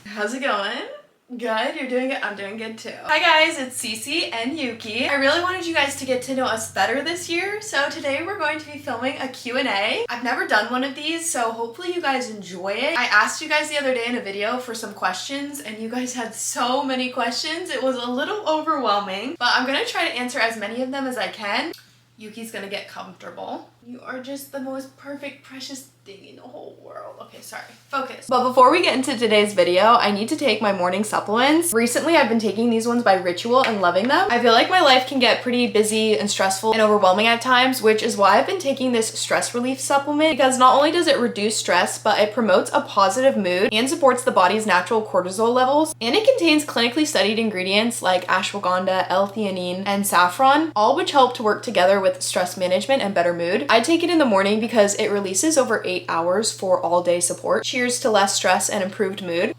How's it going? Good, you're doing good. I'm doing good too. Hi guys, it's Cece and Yuki. I really wanted you guys to get to know us better this year, so today we're going to be filming a Q&A. I've never done one of these, so hopefully you guys enjoy it. I asked you guys the other day in a video for some questions, and you guys had so many questions. It was a little overwhelming, but I'm gonna try to answer as many of them as I can. Yuki's gonna get comfortable. You are just the most perfect, precious thing in the whole world. Okay, sorry. Focus. But before we get into today's video, I need to take my morning supplements. Recently, I've been taking these ones by Ritual and loving them. I feel like my life can get pretty busy and stressful and overwhelming at times, which is why I've been taking this stress relief supplement, because not only does it reduce stress, but it promotes a positive mood and supports the body's natural cortisol levels. And it contains clinically studied ingredients like ashwagandha, L-theanine, and saffron, all which help to work together with stress management and better mood. I take it in the morning because it releases over 8 hours for all-day support. Cheers to less stress and improved mood.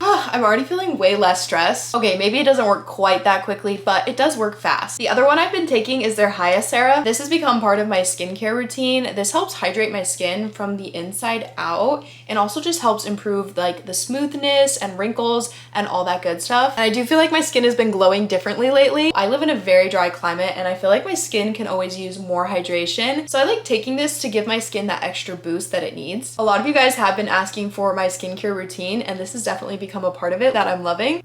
I'm already feeling way less stressed. Okay, maybe it doesn't work quite that quickly, but it does work fast. The other one I've been taking is their Hyacera. This has become part of my skincare routine. This helps hydrate my skin from the inside out and also just helps improve like the smoothness and wrinkles and all that good stuff. And I do feel like my skin has been glowing differently lately. I live in a very dry climate and I feel like my skin can always use more hydration. So I like taking this to give my skin that extra boost that it needs. A lot of you guys have been asking for my skincare routine, and this has definitely become a part of it that I'm loving.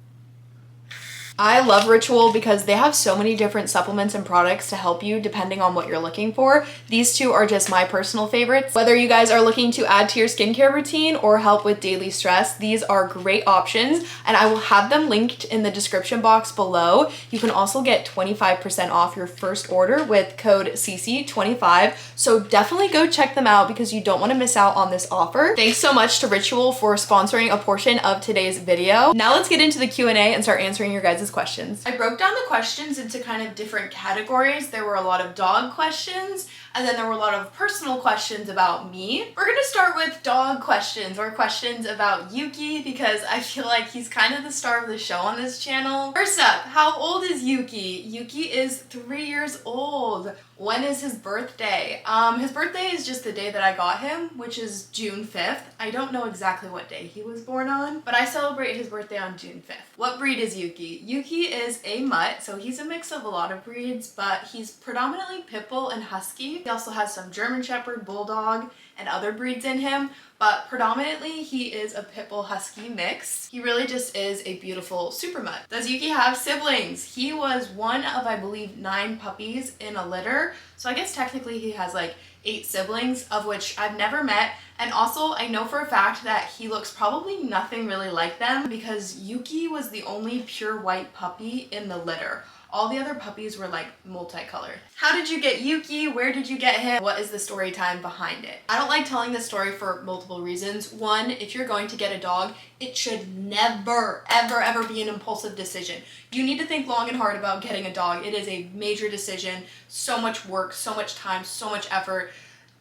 I love Ritual because they have so many different supplements and products to help you depending on what you're looking for. These two are just my personal favorites. Whether you guys are looking to add to your skincare routine or help with daily stress, these are great options, and I will have them linked in the description box below. You can also get 25% off your first order with code CC25, so definitely go check them out because you don't want to miss out on this offer. Thanks so much to Ritual for sponsoring a portion of today's video. Now let's get into the Q&A and start answering your guys' questions. I broke down the questions into kind of different categories. There were a lot of dog questions, and then there were a lot of personal questions about me. We're gonna start with dog questions, or questions about Yuki, because I feel like he's kind of the star of the show on this channel. First up, how old is Yuki? Yuki is 3 years old. When is his birthday? His birthday is just the day that I got him, which is June 5th. I don't know exactly what day he was born on, but I celebrate his birthday on June 5th. What breed is Yuki? Yuki is a mutt, so he's a mix of a lot of breeds, but he's predominantly pit bull and husky. He also has some German Shepherd, Bulldog, and other breeds in him, but predominantly he is a pit bull husky mix. He really just is a beautiful super mutt. Does Yuki have siblings? He was one of, I believe, 9 puppies in a litter, so I guess technically he has like 8 siblings, of which I've never met. And also I know for a fact that he looks probably nothing really like them because Yuki was the only pure white puppy in the litter. All the other puppies were like multicolored. How did you get Yuki? Where did you get him? What is the story time behind it? I don't like telling this story for multiple reasons. One, if you're going to get a dog, it should never, ever, ever be an impulsive decision. You need to think long and hard about getting a dog. It is a major decision, so much work, so much time, so much effort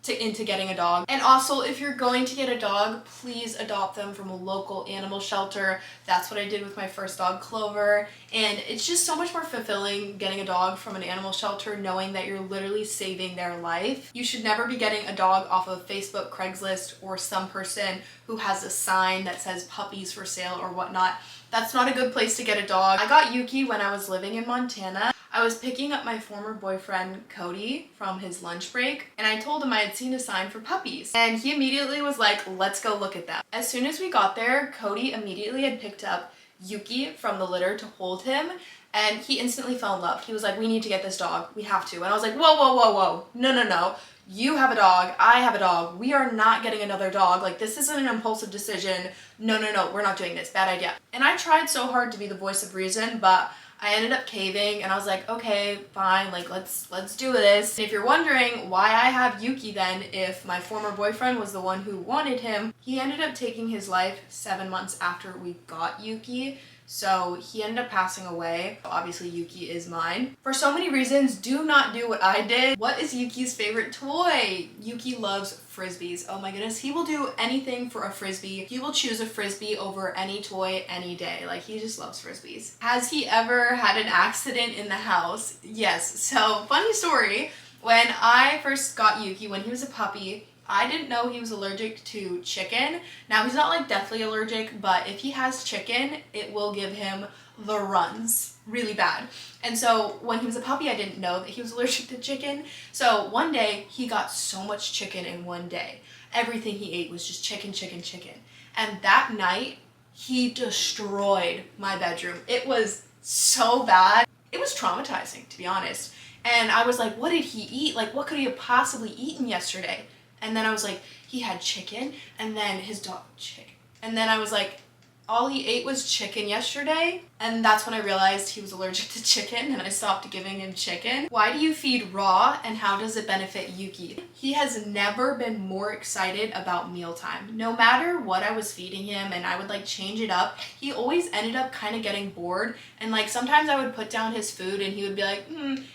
into getting a dog. And also, if you're going to get a dog, please adopt them from a local animal shelter. That's what I did with my first dog, Clover, and it's just so much more fulfilling getting a dog from an animal shelter, knowing that you're literally saving their life. You should never be getting a dog off of Facebook, Craigslist, or some person who has a sign that says puppies for sale or whatnot. That's not a good place to get a dog. I got Yuki when I was living in Montana. I was picking up my former boyfriend, Cody, from his lunch break, and I told him I had seen a sign for puppies. And he immediately was like, let's go look at that. As soon as we got there, Cody immediately had picked up Yuki from the litter to hold him, and he instantly fell in love. He was like, we need to get this dog. We have to. And I was like, whoa, whoa, whoa, whoa. No, no, no. You have a dog. I have a dog. We are not getting another dog. Like, this isn't an impulsive decision. No, no, no. We're not doing this. Bad idea. And I tried so hard to be the voice of reason, but I ended up caving, and I was like, okay, fine, like let's do this. And if you're wondering why I have Yuki then, if my former boyfriend was the one who wanted him, he ended up taking his life 7 months after we got Yuki. So he ended up passing away. Obviously Yuki is mine. For so many reasons, do not do what I did. What is Yuki's favorite toy? Yuki loves Frisbees. Oh my goodness, he will do anything for a Frisbee. He will choose a Frisbee over any toy any day. Like, he just loves Frisbees. Has he ever had an accident in the house? Yes. So, funny story. When I first got Yuki, when he was a puppy, I didn't know he was allergic to chicken. Now he's not like deathly allergic, but if he has chicken, it will give him the runs really bad. And so when he was a puppy, I didn't know that he was allergic to chicken. So one day he got so much chicken in one day. Everything he ate was just chicken, chicken, chicken. And that night he destroyed my bedroom. It was so bad. It was traumatizing, to be honest. And I was like, what did he eat? Like, what could he have possibly eaten yesterday? And then I was like, he had chicken, and then his dog, chicken. And then I was like, all he ate was chicken yesterday. And that's when I realized he was allergic to chicken, and I stopped giving him chicken. Why do you feed raw, and how does it benefit Yuki? He has never been more excited about mealtime. No matter what I was feeding him and I would like change it up, he always ended up kind of getting bored. And like sometimes I would put down his food and he would be like,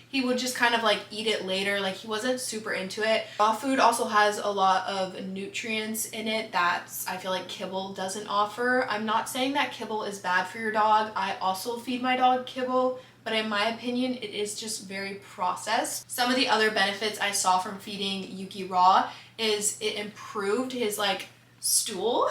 he would just kind of like eat it later. Like he wasn't super into it. Raw food also has a lot of nutrients in it that I feel like kibble doesn't offer. I'm not saying that kibble is bad for your dog. I also feed my dog kibble, but in my opinion, it is just very processed. Some of the other benefits I saw from feeding Yuki raw is it improved his like stool.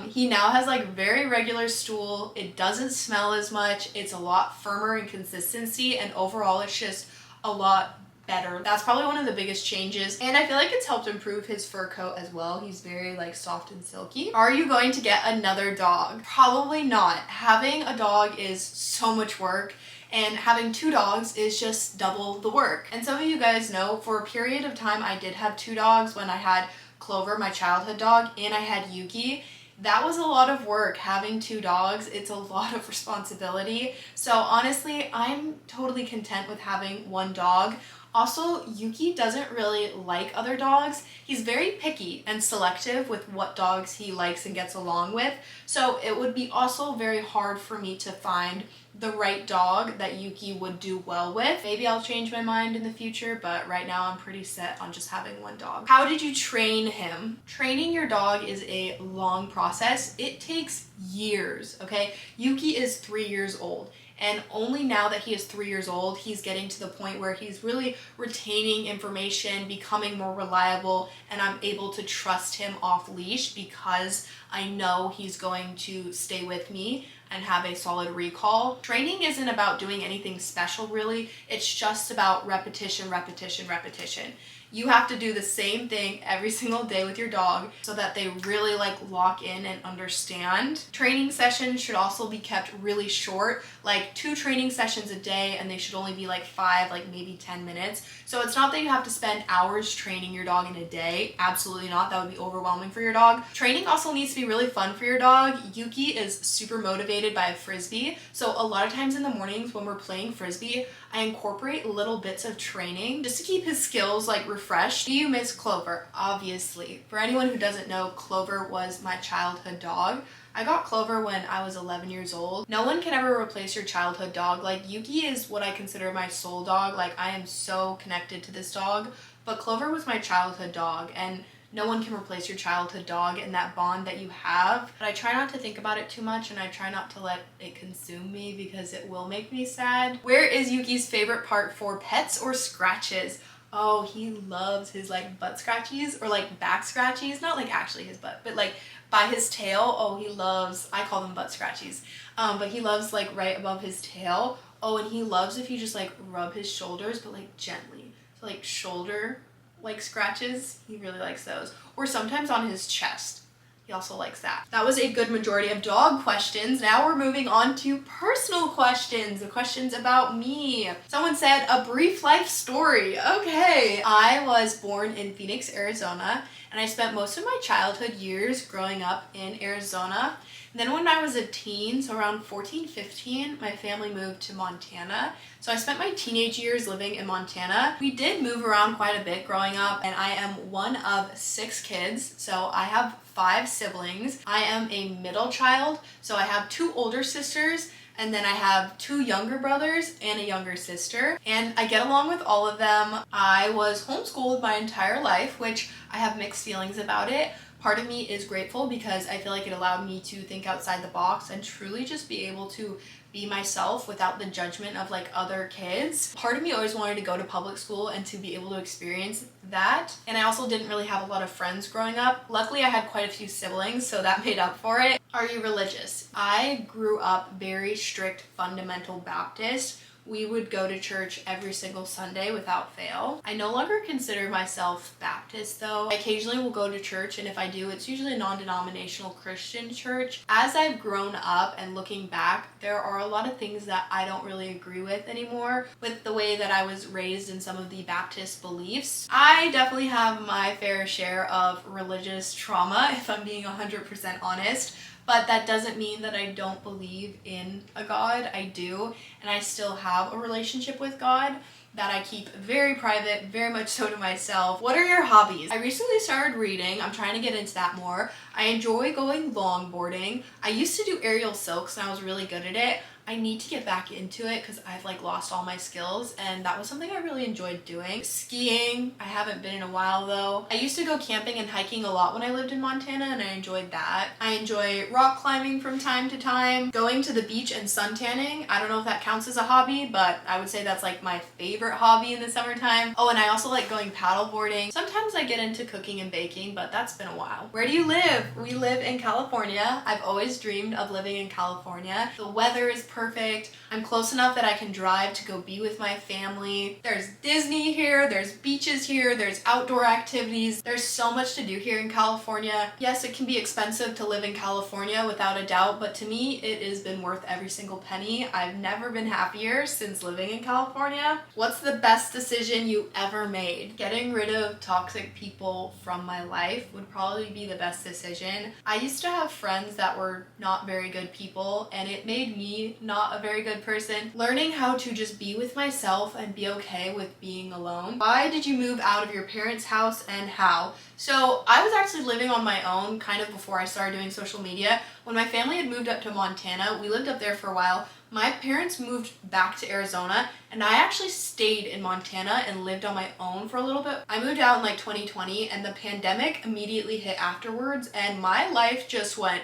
He now has like very regular stool. It doesn't smell as much. It's a lot firmer in consistency, and overall it's just a lot better. That's probably one of the biggest changes, and I feel like it's helped improve his fur coat as well. He's very like soft and silky. Are you going to get another dog? Probably not. Having a dog is so much work, and having 2 dogs is just double the work. And some of you guys know, for a period of time I did have 2 dogs when I had Clover, my childhood dog, and I had Yuki. That was a lot of work. Having 2 dogs, it's a lot of responsibility. So honestly, I'm totally content with having 1 dog. Also, Yuki doesn't really like other dogs. He's very picky and selective with what dogs he likes and gets along with. So it would be also very hard for me to find the right dog that Yuki would do well with. Maybe I'll change my mind in the future, but right now I'm pretty set on just having 1 dog. How did you train him? Training your dog is a long process. It takes years, okay? Yuki is 3 years old. And only now that he is 3 years old, he's getting to the point where he's really retaining information, becoming more reliable, and I'm able to trust him off leash because I know he's going to stay with me and have a solid recall. Training isn't about doing anything special really. It's just about repetition, repetition, repetition. You have to do the same thing every single day with your dog so that they really like lock in and understand. Training sessions should also be kept really short, like 2 training sessions a day, and they should only be like 5, like maybe 10 minutes. So it's not that you have to spend hours training your dog in a day. Absolutely not. That would be overwhelming for your dog. Training also needs to be really fun for your dog. Yuki is super motivated by a frisbee. So a lot of times in the mornings when we're playing frisbee, I incorporate little bits of training just to keep his skills like refreshed. Do you miss Clover? Obviously. For anyone who doesn't know, Clover was my childhood dog. I got Clover when I was 11 years old. No one can ever replace your childhood dog. Like, Yuki is what I consider my soul dog. Like, I am so connected to this dog. But Clover was my childhood dog, and no one can replace your childhood dog and that bond that you have. But I try not to think about it too much, and I try not to let it consume me because it will make me sad. Where is Yuki's favorite part for pets or scratches? Oh, he loves his like butt scratchies or like back scratchies. Not like actually his butt, but like by his tail. Oh, he loves, I call them butt scratchies. But he loves like right above his tail. Oh, and he loves if you just like rub his shoulders, but like gently. So like shoulder like scratches, he really likes those. Or sometimes on his chest. He also likes that. That was a good majority of dog questions. Now we're moving on to personal questions, the questions about me. Someone said, a brief life story. Okay. I was born in Phoenix, Arizona, and I spent most of my childhood years growing up in Arizona. And then when I was a teen, so around 14, 15, my family moved to Montana. So I spent my teenage years living in Montana. We did move around quite a bit growing up, and I am one of 6 kids. So I have 5 siblings. I am a middle child, so I have 2 older sisters, and then I have 2 younger brothers and a younger sister, and I get along with all of them. I was homeschooled my entire life, which I have mixed feelings about it. Part of me is grateful because I feel like it allowed me to think outside the box and truly just be able to be myself without the judgment of like other kids. Part of me always wanted to go to public school and to be able to experience that. And I also didn't really have a lot of friends growing up. Luckily, I had quite a few siblings, so that made up for it. Are you religious? I grew up very strict fundamental Baptist. We would go to church every single Sunday without fail. I no longer consider myself Baptist though. I occasionally will go to church, and if I do, it's usually a non-denominational Christian church. As I've grown up and looking back, there are a lot of things that I don't really agree with anymore with the way that I was raised in some of the Baptist beliefs. I definitely have my fair share of religious trauma, if I'm being 100% honest. But that doesn't mean that I don't believe in a God. I do, and I still have a relationship with God that I keep very private, very much so to myself. What are your hobbies? I recently started reading. I'm trying to get into that more. I enjoy going longboarding. I used to do aerial silks and I was really good at it. I need to get back into it because I've like lost all my skills, and that was something I really enjoyed doing. Skiing, I haven't been in a while though. I used to go camping and hiking a lot when I lived in Montana, and I enjoyed that. I enjoy rock climbing from time to time. Going to the beach and suntanning, I don't know if that counts as a hobby, but I would say that's like my favorite hobby in the summertime. Oh, and I also like going paddleboarding. Sometimes I get into cooking and baking, but that's been a while. Where do you live? We live in California. I've always dreamed of living in California. The weather is perfect. I'm close enough that I can drive to go be with my family. There's Disney here, there's beaches here, there's outdoor activities. There's so much to do here in California. Yes, it can be expensive to live in California without a doubt, but to me, it has been worth every single penny. I've never been happier since living in California. What's the best decision you ever made? Getting rid of toxic people from my life would probably be the best decision. I used to have friends that were not very good people, and it made me not a very good person. Learning how to just be with myself and be okay with being alone. Why did you move out of your parents' house and how? So I was actually living on my own kind of before I started doing social media. When my family had moved up to Montana, we lived up there for a while. My parents moved back to Arizona, and I actually stayed in Montana and lived on my own for a little bit. I moved out in like 2020, and the pandemic immediately hit afterwards, and my life just went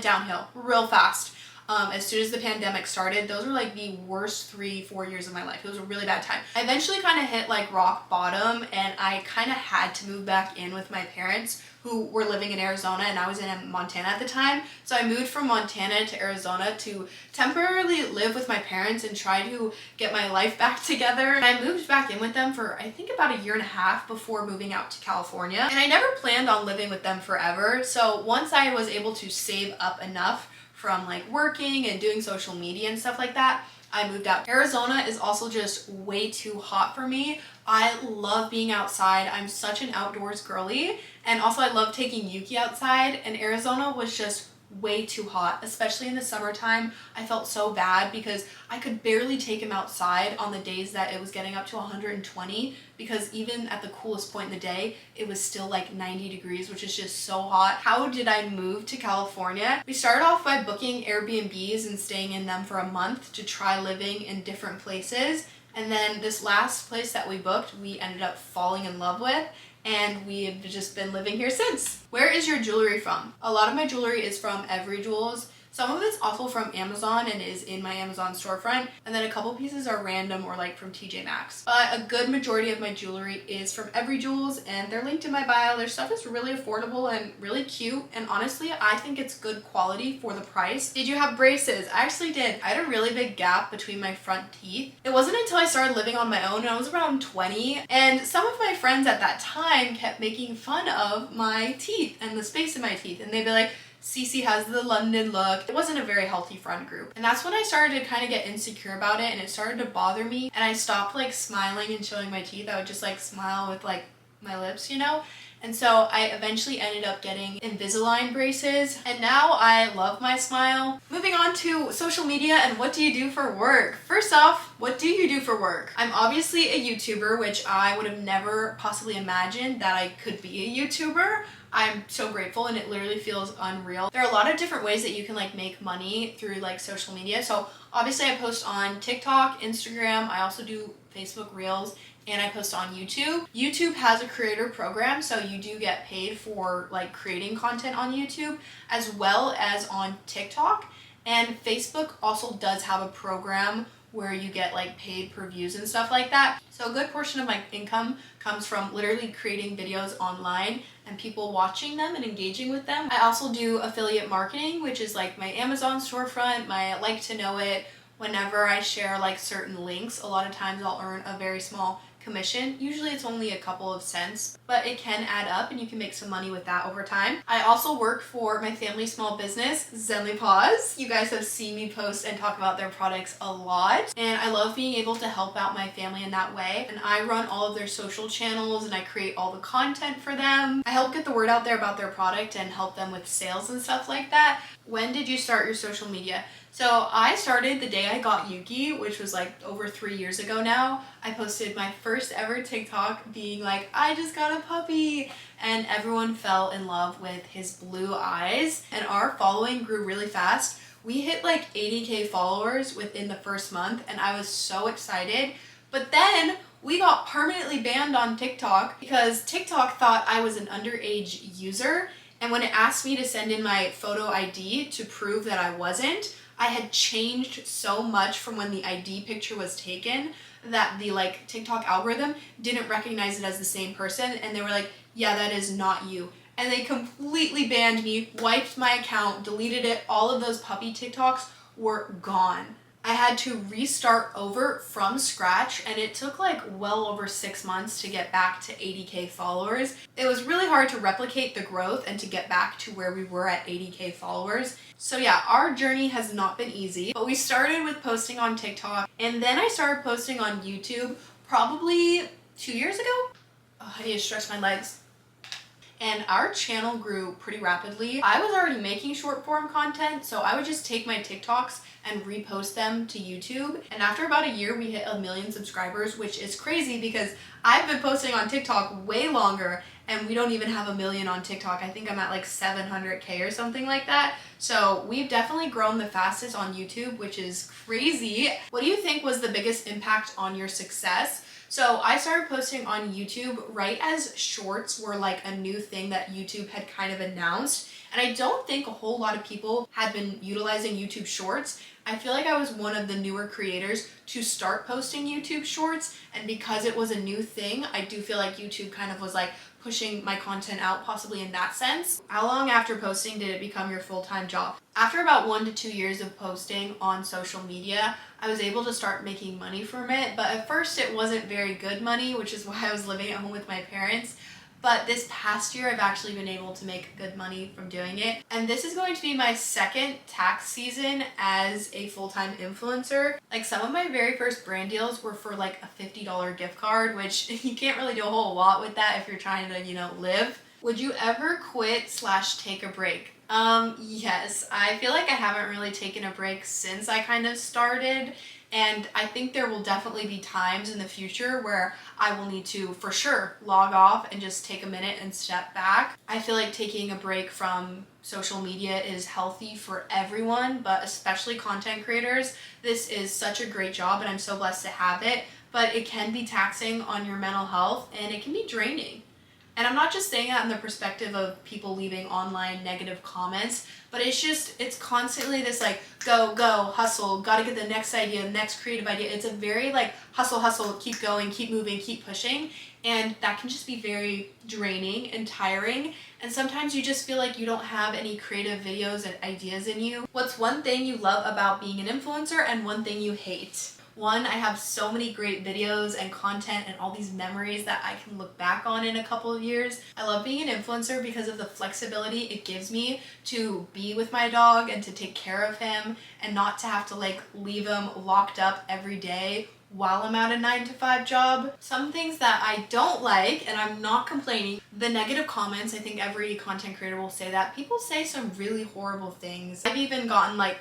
downhill real fast. As soon as the pandemic started, those were like the worst 3-4 years of my life. It was a really bad time. I eventually kind of hit like rock bottom, and I kind of had to move back in with my parents who were living in Arizona, and I was in Montana at the time. So I moved from Montana to Arizona to temporarily live with my parents and try to get my life back together. And I moved back in with them for I think about 1.5 years before moving out to California. And I never planned on living with them forever. So once I was able to save up enough from like working and doing social media and stuff like that, I moved out. Arizona is also just way too hot for me. I love being outside. I'm such an outdoors girly. And also I love taking Yuki outside, and Arizona was just way too hot, especially in the summertime. I felt so bad because I could barely take him outside on the days that it was getting up to 120, because even at the coolest point in the day, it was still like 90 degrees, which is just so hot. How did I move to California? We started off by booking Airbnbs and staying in them for a month to try living in different places. And then this last place that we booked, we ended up falling in love with, and we have just been living here since. Where is your jewelry from? A lot of my jewelry is from Every Jewels. Some of it's also from Amazon and is in my Amazon storefront, and then a couple pieces are random or like from TJ Maxx. But a good majority of my jewelry is from Every Jewels, and they're linked in my bio. Their stuff is really affordable and really cute, and honestly, I think it's good quality for the price. Did you have braces? I actually did. I had a really big gap between my front teeth. It wasn't until I started living on my own, and I was around 20, and some of my friends at that time kept making fun of my teeth and the space in my teeth, and they'd be like, Cece has the London look. It wasn't a very healthy friend group. And that's when I started to kind of get insecure about it, and it started to bother me. And I stopped like smiling and showing my teeth. I would just like smile with like my lips, you know? And so I eventually ended up getting Invisalign braces, and now I love my smile. Moving on to social media and what do you do for work? First off, what do you do for work? I'm obviously a YouTuber, which I would have never possibly imagined that I could be a YouTuber. I'm so grateful, and it literally feels unreal. There are a lot of different ways that you can like make money through like social media. So obviously I post on TikTok, Instagram. I also do Facebook Reels and I post on YouTube. YouTube has a creator program, so you do get paid for like creating content on YouTube as well as on TikTok. And Facebook also does have a program where you get like paid per views and stuff like that. So a good portion of my income comes from literally creating videos online and people watching them and engaging with them. I also do affiliate marketing, which is like my Amazon storefront, my like to know it. Whenever I share like certain links, a lot of times I'll earn a very small commission. Usually it's only a couple of cents, but it can add up and you can make some money with that over time. I also work for my family small business, Zenly Paws. You guys have seen me post and talk about their products a lot, and I love being able to help out my family in that way. And I run all of their social channels and I create all the content for them. I help get the word out there about their product and help them with sales and stuff like that. When did you start your social media? So I started the day I got Yuki, which was like over 3 years ago now. I posted my first ever TikTok being like, I just got a puppy, and everyone fell in love with his blue eyes, and our following grew really fast. We hit like 80K followers within the first month, and I was so excited. But then we got permanently banned on TikTok because TikTok thought I was an underage user, and when it asked me to send in my photo ID to prove that I wasn't, I had changed so much from when the ID picture was taken that the like TikTok algorithm didn't recognize it as the same person, and they were like, yeah, that is not you. And they completely banned me, wiped my account, deleted it. All of those puppy TikToks were gone. I had to restart over from scratch, and it took like well over 6 months to get back to 80K followers. It was really hard to replicate the growth and to get back to where we were at 80K followers. So yeah, our journey has not been easy, but we started with posting on TikTok, and then I started posting on YouTube probably 2 years ago. Oh, I need to stretch my legs. And our channel grew pretty rapidly. I was already making short form content, so I would just take my TikToks and repost them to YouTube. And after about a year, we hit 1 million subscribers, which is crazy because I've been posting on TikTok way longer and we don't even have 1 million on TikTok. I think I'm at like 700K or something like that. So we've definitely grown the fastest on YouTube, which is crazy. What do you think was the biggest impact on your success? So I started posting on YouTube right as shorts were like a new thing that YouTube had kind of announced. And I don't think a whole lot of people had been utilizing YouTube shorts. I feel like I was one of the newer creators to start posting YouTube shorts. And because it was a new thing, I do feel like YouTube kind of was like pushing my content out possibly in that sense. How long after posting did it become your full-time job? After about 1 to 2 years of posting on social media, I was able to start making money from it, but at first it wasn't very good money, which is why I was living at home with my parents. But this past year, I've actually been able to make good money from doing it. And this is going to be my second tax season as a full-time influencer. Like some of my very first brand deals were for like a $50 gift card, which you can't really do a whole lot with that if you're trying to, live. Would you ever quit/take a break? Yes, I feel like I haven't really taken a break since I kind of started. And I think there will definitely be times in the future where I will need to, for sure, log off and just take a minute and step back. I feel like taking a break from social media is healthy for everyone, but especially content creators. This is such a great job and I'm so blessed to have it, but it can be taxing on your mental health and it can be draining. And I'm not just saying that in the perspective of people leaving online negative comments, but it's constantly this like, go, hustle, gotta get the next idea, next creative idea. It's a very like hustle, keep going, keep moving, keep pushing. And that can just be very draining and tiring. And sometimes you just feel like you don't have any creative videos and ideas in you. What's one thing you love about being an influencer and one thing you hate? One, I have so many great videos and content and all these memories that I can look back on in a couple of years. I love being an influencer because of the flexibility it gives me to be with my dog and to take care of him and not to have to like leave him locked up every day while I'm at a 9-to-5 job. Some things that I don't like, and I'm not complaining, the negative comments. I think every content creator will say that. People say some really horrible things. I've even gotten like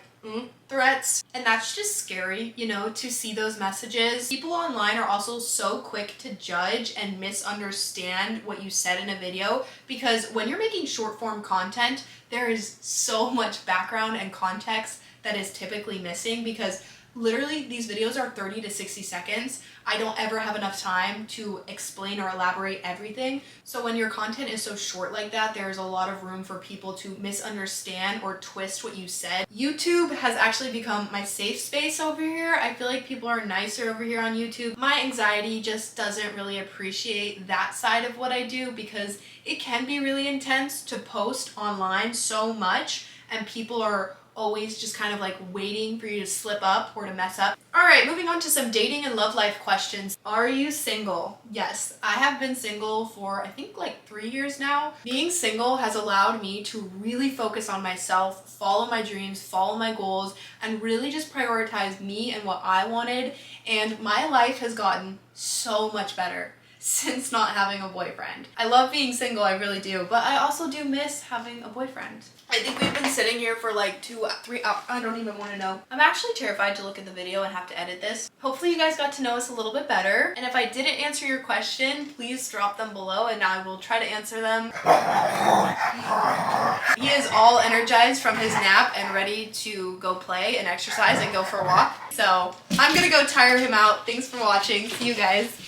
threats, and that's just scary, to see those messages. People online are also so quick to judge and misunderstand what you said in a video, because when you're making short form content, there is so much background and context that is typically missing, because Literally, these videos are 30 to 60 seconds. I don't ever have enough time to explain or elaborate everything. So when your content is so short like that, there's a lot of room for people to misunderstand or twist what you said. YouTube has actually become my safe space over here. I feel like people are nicer over here on YouTube. My anxiety just doesn't really appreciate that side of what I do because it can be really intense to post online so much, and people are always just kind of like waiting for you to slip up or to mess up. All right, moving on to some dating and love life questions. Are you single? Yes, I have been single for I think like 3 years now. Being single has allowed me to really focus on myself, follow my dreams, follow my goals, and really just prioritize me and what I wanted. And my life has gotten so much better since not having a boyfriend. I love being single, I really do, but I also do miss having a boyfriend. I think we've been sitting here for like 2-3 hours. I don't even want to know. I'm actually terrified to look at the video and have to edit this. Hopefully you guys got to know us a little bit better. And if I didn't answer your question, please drop them below and I will try to answer them. He is all energized from his nap and ready to go play and exercise and go for a walk. So I'm gonna go tire him out. Thanks for watching. See you guys.